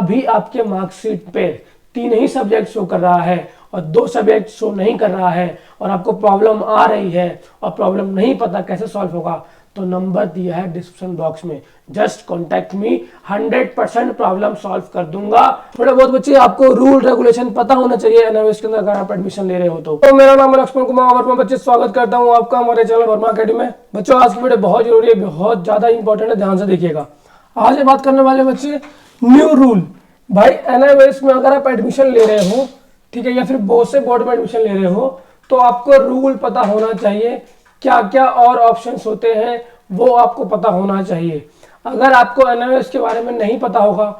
अभी आपके मार्कशीट पे 3 ही सब्जेक्ट शो कर रहा है और 2 सब्जेक्ट शो नहीं कर रहा है और आपको प्रॉब्लम आ रही है और प्रॉब्लम नहीं पता कैसे सॉल्व होगा, तो नंबर दिया है डिस्क्रिप्शन बॉक्स में, just contact me, 100% problem solve कर दूंगा। थोड़े बहुत बच्चे आपको रूल रेगुलेशन पता होना चाहिए एनआईओएस के अंदर अगर आप एडमिशन ले रहे हो तो मेरा नाम है लक्ष्मण कुमार वर्मा। बच्चे स्वागत करता हूं आपका हमारे चैनल वर्मा अकेडमी में। बच्चों आज की वीडियो बहुत जरूरी है, बहुत ज्यादा इंपॉर्टेंट है, ध्यान से देखिएगा। आज ये बात करने वाले बच्चे न्यू रूल। भाई एनआईओएस में अगर आप एडमिशन ले रहे हो, ठीक है, या फिर बोर्ड से बोर्ड में एडमिशन ले रहे हो, तो आपको रूल पता होना चाहिए, क्या क्या और ऑप्शंस होते हैं वो आपको पता होना चाहिए। अगर आपको एनआईओएस के बारे में नहीं पता होगा,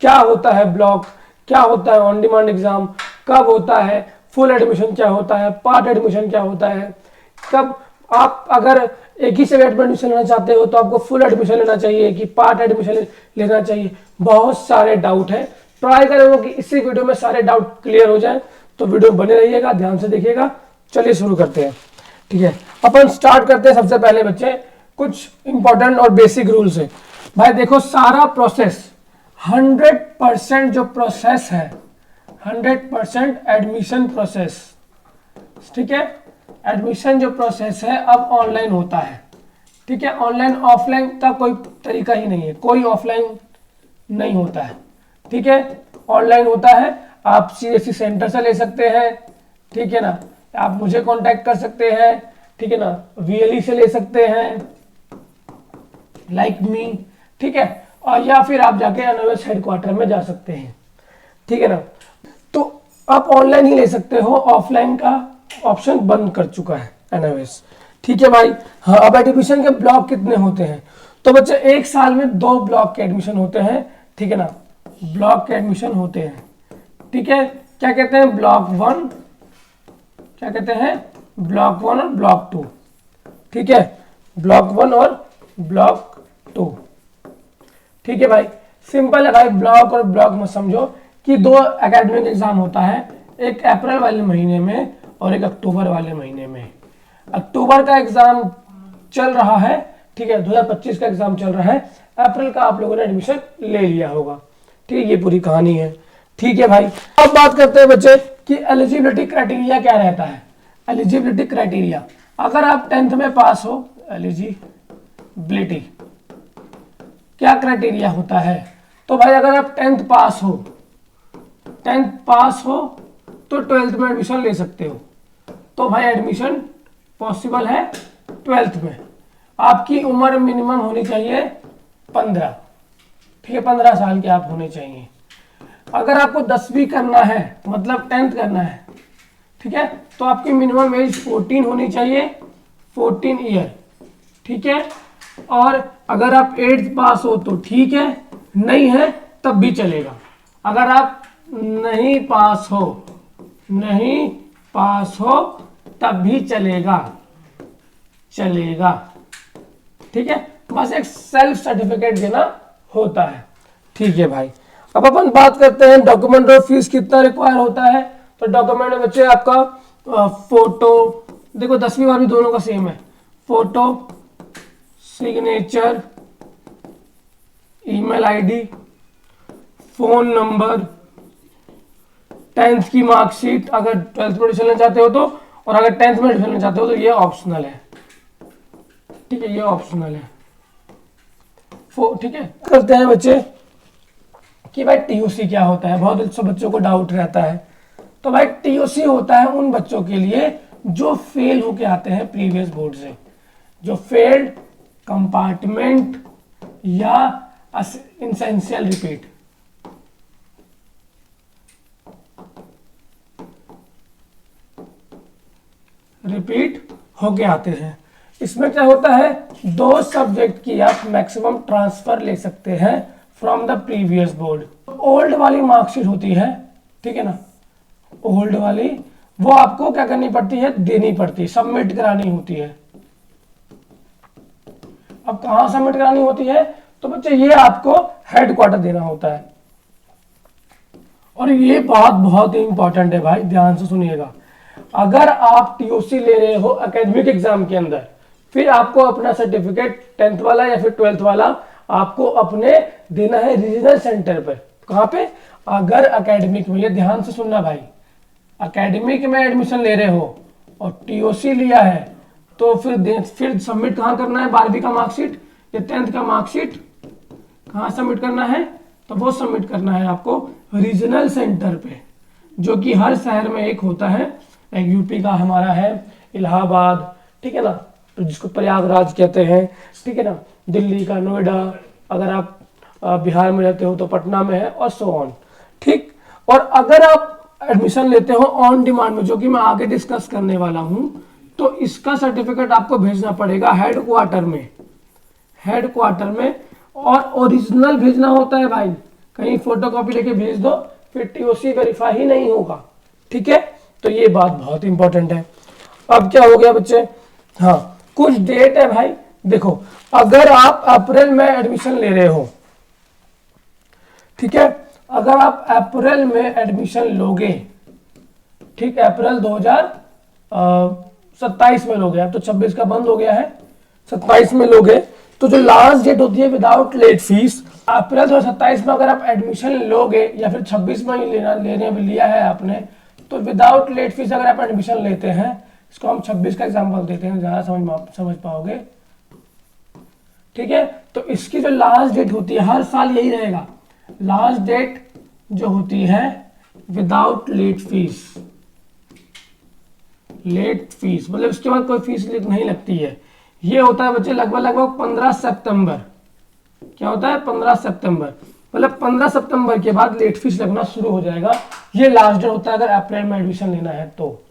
क्या होता है ब्लॉक, क्या होता है ऑन डिमांड एग्जाम, कब होता है फुल एडमिशन, क्या होता है पार्ट एडमिशन, क्या होता है, कब आप अगर एक ही सब्जेक्ट में एडमिशन लेना चाहते हो तो आपको फुल एडमिशन लेना चाहिए कि पार्ट एडमिशन लेना चाहिए, बहुत सारे डाउट है। ट्राई करेंगे कि इसी वीडियो में सारे डाउट क्लियर हो जाए, तो वीडियो बने रहिएगा, ध्यान से देखिएगा। चलिए शुरू करते हैं, ठीक है। अपन स्टार्ट करते हैं। सबसे पहले बच्चे कुछ इंपॉर्टेंट और बेसिक रूल्स है। भाई देखो, सारा प्रोसेस 100% जो प्रोसेस है, 100% एडमिशन प्रोसेस, ठीक है, एडमिशन जो प्रोसेस है अब ऑनलाइन होता है, ठीक है। ऑनलाइन ऑफलाइन का कोई तरीका ही नहीं है, कोई ऑफलाइन नहीं होता है, ठीक है, ऑनलाइन होता है। आप सीएससी सेंटर से ले सकते हैं, ठीक है ना, आप मुझे कांटेक्ट कर सकते हैं, ठीक है ना, वीएलई से ले सकते हैं, लाइक मी, ठीक है, और या फिर आप जाके एनआईओएस हेडक्वार्टर में जा सकते हैं, ठीक है ना। तो आप ऑनलाइन ही ले सकते हो, ऑफलाइन का ऑप्शन बंद कर चुका है एनआईओएस, ठीक है भाई। हाँ, अब एडमिशन के ब्लॉक कितने होते हैं? तो बच्चे एक साल में 2 ब्लॉक के एडमिशन होते हैं, ठीक है ना, ब्लॉक के एडमिशन होते हैं, ठीक है। क्या कहते हैं? ब्लॉक 1, क्या कहते हैं? ब्लॉक 1 और ब्लॉक 2, ठीक है, ब्लॉक 1 और ब्लॉक 2, ठीक है भाई। सिंपल है भाई, ब्लॉक और ब्लॉक में समझो कि 2 एकेडमिक एग्जाम होता है, एक अप्रैल वाले महीने में और एक अक्टूबर वाले महीने में। अक्टूबर का एग्जाम चल रहा है, ठीक है, 2025 का एग्जाम चल रहा है, अप्रैल का आप लोगों ने एडमिशन ले लिया होगा, ठीक है, ये पूरी कहानी है, ठीक है भाई। अब बात करते हैं बच्चे कि एलिजिबिलिटी क्राइटेरिया क्या रहता है। एलिजिबिलिटी क्राइटेरिया, अगर आप 10th में पास हो, एलिजिबिलिटी क्या क्राइटेरिया होता है? तो भाई अगर आप 10th पास हो, 10th पास हो तो 12th में एडमिशन ले सकते हो। तो भाई एडमिशन पॉसिबल है 12th में। आपकी उम्र मिनिमम होनी चाहिए 15, ठीक है, 15 साल के आप होने चाहिए। अगर आपको 10वीं करना है, मतलब 10th करना है, ठीक है, तो आपकी मिनिमम एज 14 होनी चाहिए, 14 ईयर, ठीक है। और अगर आप 8th पास हो तो ठीक है, नहीं है तब भी चलेगा। अगर आप नहीं पास हो, नहीं पास हो तब भी चलेगा, चलेगा, ठीक है, बस एक सेल्फ सर्टिफिकेट देना होता है, ठीक है भाई। अब अपन बात करते हैं डॉक्यूमेंट और फीस कितना रिक्वायर होता है। तो डॉक्यूमेंट में बच्चे आपका फोटो, देखो 10वीं 12वीं दोनों का सेम है, photo, signature, email ID, phone number, 10th की मार्कशीट अगर 12th में एडमिशन लेना चाहते हो तो, और अगर 10th में एडमिशन लेना चाहते हो तो ये ऑप्शनल है, ठीक है, ये ऑप्शनल है, ठीक है। करते हैं बच्चे कि भाई टीओसी क्या होता है, बहुत से बच्चों को डाउट रहता है। तो भाई टीओसी होता है उन बच्चों के लिए जो फेल होके आते हैं प्रीवियस बोर्ड से, जो फेल्ड कंपार्टमेंट या एसेंशियल रिपीट, रिपीट होके आते हैं। इसमें क्या होता है, 2 सब्जेक्ट की आप मैक्सिमम ट्रांसफर ले सकते हैं from the previous board. Old वाली मार्कशीट होती है, ठीक है ना, ओल्ड वाली वो आपको क्या करनी पड़ती है, देनी पड़ती है, सबमिट करानी होती है। अब कहां सबमिट करानी होती है? तो बच्चे ये आपको हेडक्वार्टर देना होता है। और ये बात बहुत ही इंपॉर्टेंट है भाई, ध्यान से सुनिएगा। अगर आप टीओसी ले रहे हो एकेडमिक एग्जाम के अंदर, फिर आपको अपना सर्टिफिकेट 10th वाला या फिर 12th वाला आपको अपने देना है रीजनल सेंटर पे। कहाँ पे, अगर एकेडमिक में, ये ध्यान से सुनना भाई, एकेडमिक में एडमिशन ले रहे हो और टीओसी लिया है तो फिर सबमिट कहाँ करना है, 12वीं का मार्कशीट या 10th का मार्कशीट कहाँ सबमिट करना है, तो वो सबमिट करना है आपको रीजनल सेंटर पे, जो कि हर शहर में एक होता है। एक यूपी का हमारा है इलाहाबाद, ठीक है ना, तो जिसको प्रयागराज कहते हैं, ठीक है ना, दिल्ली का नोएडा, अगर आप बिहार में रहते हो तो पटना में है, और सो ऑन, ठीक। और अगर आप एडमिशन लेते हो ऑन डिमांड में, जो कि मैं आगे डिस्कस करने वाला हूं, तो इसका सर्टिफिकेट आपको भेजना पड़ेगा हेडक्वार्टर में, और ओरिजिनल भेजना होता है भाई, कहीं फोटोकॉपी लेके भेज दो फिर टीओसी वेरीफाई ही नहीं होगा, ठीक है। तो ये बात बहुत इंपॉर्टेंट है। अब क्या हो गया बच्चे, हाँ कुछ डेट है भाई, देखो अगर आप अप्रैल में एडमिशन ले रहे हो, ठीक है, अगर आप अप्रैल में एडमिशन लोगे, ठीक, अप्रैल 2027 में लोगे, अब तो 26 का बंद हो गया है, 27 में लोगे, तो जो लास्ट डेट होती है विदाउट लेट फीस, अप्रैल 2027 में अगर आप एडमिशन लोगे या फिर 26 में ही लिया है आपने, तो विदाउट लेट फीस अगर आप एडमिशन लेते हैं, इसको हम 26 का एग्जांपल देते हैं, ज्यादा समझ पाओगे, ठीक है। तो इसकी जो लास्ट डेट होती है, हर साल यही रहेगा, लास्ट डेट जो होती है विदाउट लेट फीस, मतलब इसके बाद कोई फीस नहीं लगती है, ये होता है बच्चे लगभग 15 सितंबर। क्या होता है, 15 सितंबर, मतलब 15 सितंबर के बाद लेट फीस लगना शुरू हो जाएगा। ये लास्ट डेट होता है अगर अप्रैल में एडमिशन लेना है तो,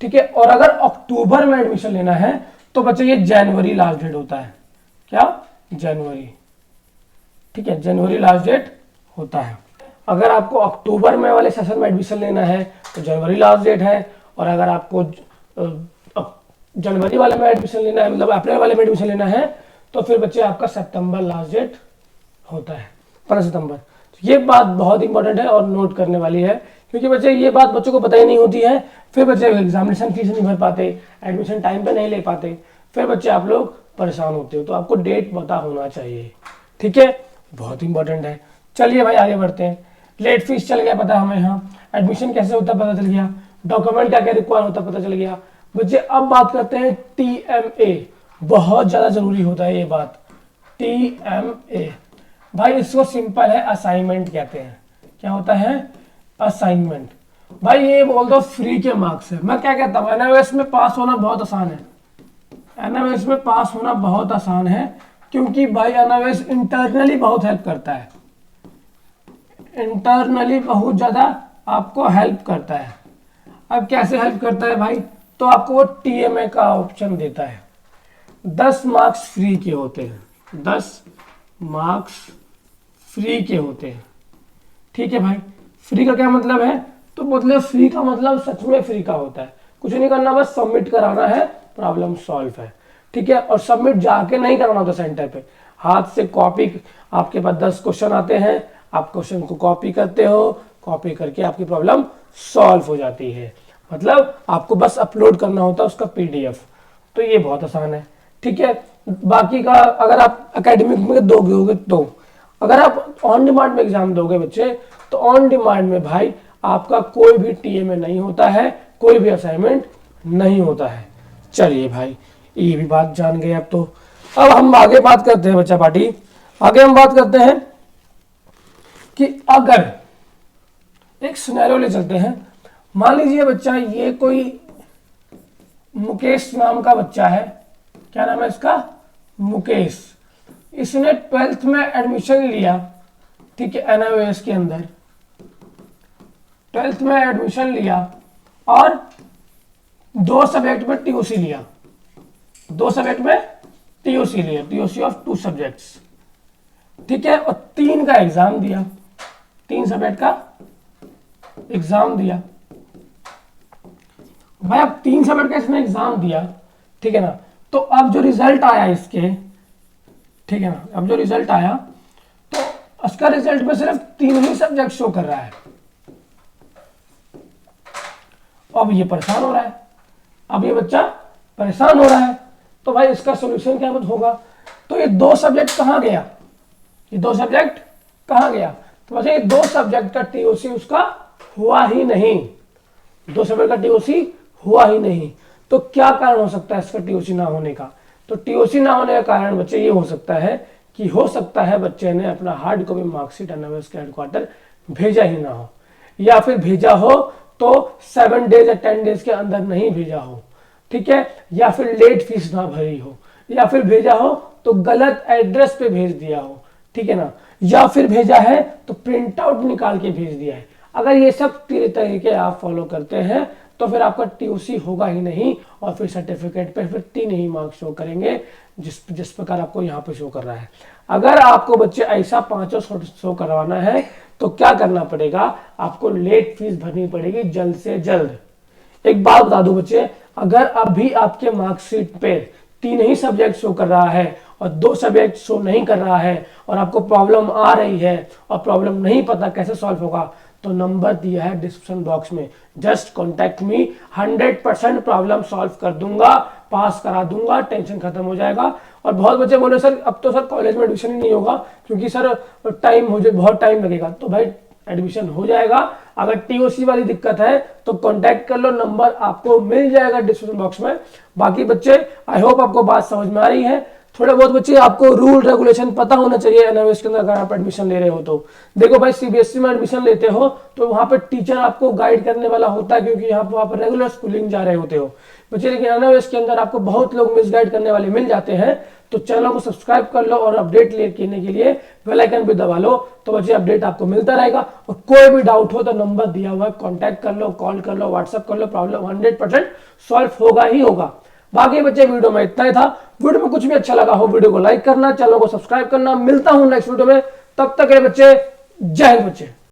ठीक है। और अगर अक्टूबर में एडमिशन लेना है तो बच्चे ये जनवरी लास्ट डेट होता है, क्या, जनवरी, ठीक है, जनवरी लास्ट डेट होता है। अगर आपको अक्टूबर में वाले सेशन में एडमिशन लेना है तो जनवरी लास्ट डेट है, और अगर आपको जनवरी वाले में एडमिशन लेना है, मतलब अप्रैल वाले में एडमिशन लेना है, तो फिर बच्चे आपका सितंबर लास्ट डेट होता है, 15 सितंबर। तो ये बात बहुत इंपॉर्टेंट है और नोट करने वाली है, क्योंकि बच्चे ये बात बच्चों को पता ही नहीं होती है, फिर बच्चे एग्जामिनेशन फीस नहीं भर पाते, एडमिशन टाइम पे नहीं ले पाते, फिर बच्चे आप लोग परेशान होते हो। तो आपको डेट पता होना चाहिए, ठीक है, बहुत इंपॉर्टेंट है। चलिए भाई आगे बढ़ते हैं। लेट फीस चल गया पता हमें, यहाँ एडमिशन कैसे होता पता चल गया, डॉक्यूमेंट क्या क्या रिक्वायर होता पता चल गया। बच्चे अब बात करते हैं TMA, बहुत ज्यादा जरूरी होता है ये बात, TMA भाई, इसको सिंपल है असाइनमेंट कहते हैं। क्या होता है, असाइनमेंट। भाई ये बोल दो फ्री के मार्क्स है। मैं क्या कहता हूँ, एनआईओएस में पास होना बहुत आसान है, एनआईओएस में पास होना बहुत आसान है, क्योंकि भाई एनआईओएस इंटरनली बहुत हेल्प करता है, इंटरनली बहुत ज्यादा आपको हेल्प करता है। अब कैसे हेल्प करता है भाई, तो आपको वो TMA का ऑप्शन देता है, 10 मार्क्स फ्री के होते हैं, 10 मार्क्स फ्री के होते हैं, ठीक है भाई। फ्री का क्या मतलब है, तो मतलब फ्री का मतलब सच में फ्री का होता है, कुछ नहीं करना, बस सबमिट कराना है, प्रॉब्लम सॉल्व है, ठीक है। और सबमिट जाके नहीं कराना होता सेंटर पे, हाथ से कॉपी, आपके पास 10 क्वेश्चन आते हैं, आप क्वेश्चन को कॉपी करते हो, कॉपी करके आपकी प्रॉब्लम सॉल्व हो जाती है, मतलब आपको बस अपलोड करना होता है उसका PDF। तो ये बहुत आसान है, ठीक है। बाकी का अगर आप एकेडमिक में दोगे होगे, तो अगर आप ऑन डिमांड में एग्जाम दोगे बच्चे, तो ऑन डिमांड में भाई आपका कोई भी TMA नहीं होता है, कोई भी असाइनमेंट नहीं होता है। चलिए भाई ये भी बात जान गए। अब हम आगे बात करते हैं बच्चा पार्टी, आगे हम बात करते हैं कि अगर एक सिनेरियो ले चलते हैं, मान लीजिए बच्चा, ये कोई मुकेश नाम का बच्चा है, क्या नाम है इसका, मुकेश, इसने 12th में एडमिशन लिया, ठीक है, एनआईओएस के अंदर 12th में एडमिशन लिया और 2 सब्जेक्ट में TOC लिया, 2 सब्जेक्ट में TOC लिया, TOC ऑफ 2 सब्जेक्ट्स, ठीक है, और 3 का एग्जाम दिया, 3 सब्जेक्ट का एग्जाम दिया भाई। अब 3 सब्जेक्ट का इसने एग्जाम दिया, ठीक है ना, तो अब जो रिजल्ट आया इसके, ठीक है ना, अब जो रिजल्ट आया तो उसका रिजल्ट में सिर्फ 3 ही सब्जेक्ट शो कर रहा है। अब ये परेशान हो रहा है, अब ये बच्चा परेशान हो रहा है, तो भाई इसका सॉल्यूशन क्या होगा, तो ये 2 सब्जेक्ट कहाँ गया, ये 2 सब्जेक्ट कहाँ गया, तो बच्चे 2 सब्जेक्ट का टीओसी उसका हुआ ही नहीं, 2 सब्जेक्ट का टीओसी हुआ ही नहीं। तो क्या कारण हो सकता है इसका टीओसी ना होने का? तो टीओसी ना होने का कारण बच्चे ये हो सकता है कि हो सकता है बच्चे ने अपना हार्ड कॉपी मार्कशीट एनएमएस के हेडक्वार्टर भेजा ही ना हो, या फिर भेजा हो तो 7 डेज या 10 डेज के अंदर नहीं भेजा हो, ठीक है, या फिर लेट फीस ना भरी हो, या फिर भेजा हो तो गलत एड्रेस पे भेज दिया हो, ठीक है ना, या फिर भेजा है तो प्रिंट आउट निकाल के भेज दिया है। अगर ये सब तरीके आप फॉलो करते हैं तो फिर आपका टीओसी होगा ही नहीं, और फिर सर्टिफिकेट पे फिर 3 ही मार्क्स शो करेंगे जिस प्रकार आपको यहाँ पे शो कर रहा है। अगर आपको बच्चे ऐसा 5 शो करवाना है तो क्या करना पड़ेगा, आपको लेट फीस भरनी पड़ेगी जल्द से जल्द। एक बात बता दूं बच्चे, अगर अभी आपके मार्कशीट पे 3 ही सब्जेक्ट शो कर रहा है और 2 सब्जेक्ट शो नहीं कर रहा है और आपको प्रॉब्लम आ रही है और प्रॉब्लम नहीं पता कैसे सॉल्व होगा, तो नंबर दिया है डिस्क्रिप्शन बॉक्स में, just contact me, 100% problem solve कर दूंगा, पास करा दूंगा, टेंशन खत्म हो जाएगा। और बहुत बच्चे बोले सर अब तो सर कॉलेज में एडमिशन ही नहीं होगा क्योंकि सर टाइम हो जाए, बहुत टाइम लगेगा। तो भाई एडमिशन हो जाएगा। अगर टीओसी वाली दिक्कत है तो कांटेक्ट कर लो, नंबर आपको मिल जाएगा डिस्क्रिप्शन बॉक्स में। बाकी बच्चे आई होप आपको बात समझ में आ रही है। थोड़े बहुत बच्चे आपको रूल रेगुलेशन पता होना चाहिए एनएमएस के अंदर अगर आप एडमिशन ले रहे हो तो। देखो भाई सीबीएसई में एडमिशन लेते हो तो वहां पे टीचर आपको गाइड करने वाला होता है क्योंकि यहाँ पर आप रेगुलर स्कूलिंग जा रहे होते हो बच्चे, लेकिन एनएमएस के अंदर आपको बहुत लोग मिसगाइड करने वाले मिल जाते हैं। तो चैनल को सब्सक्राइब कर लो और अपडेट लेने के लिए बेल आइकन भी दबा लो, तो बच्चे अपडेट आपको मिलता रहेगा। और कोई भी डाउट हो तो नंबर दिया हुआ है, कांटेक्ट कर लो, कॉल कर लो, व्हाट्सएप कर लो, प्रॉब्लम 100% सॉल्व होगा ही होगा। बाकी बच्चे वीडियो में इतना ही था। वीडियो में कुछ भी अच्छा लगा हो वीडियो को लाइक करना, चैनल को सब्सक्राइब करना। मिलता हूं नेक्स्ट वीडियो में, तब तक के लिए बच्चे जय हिंद बच्चे।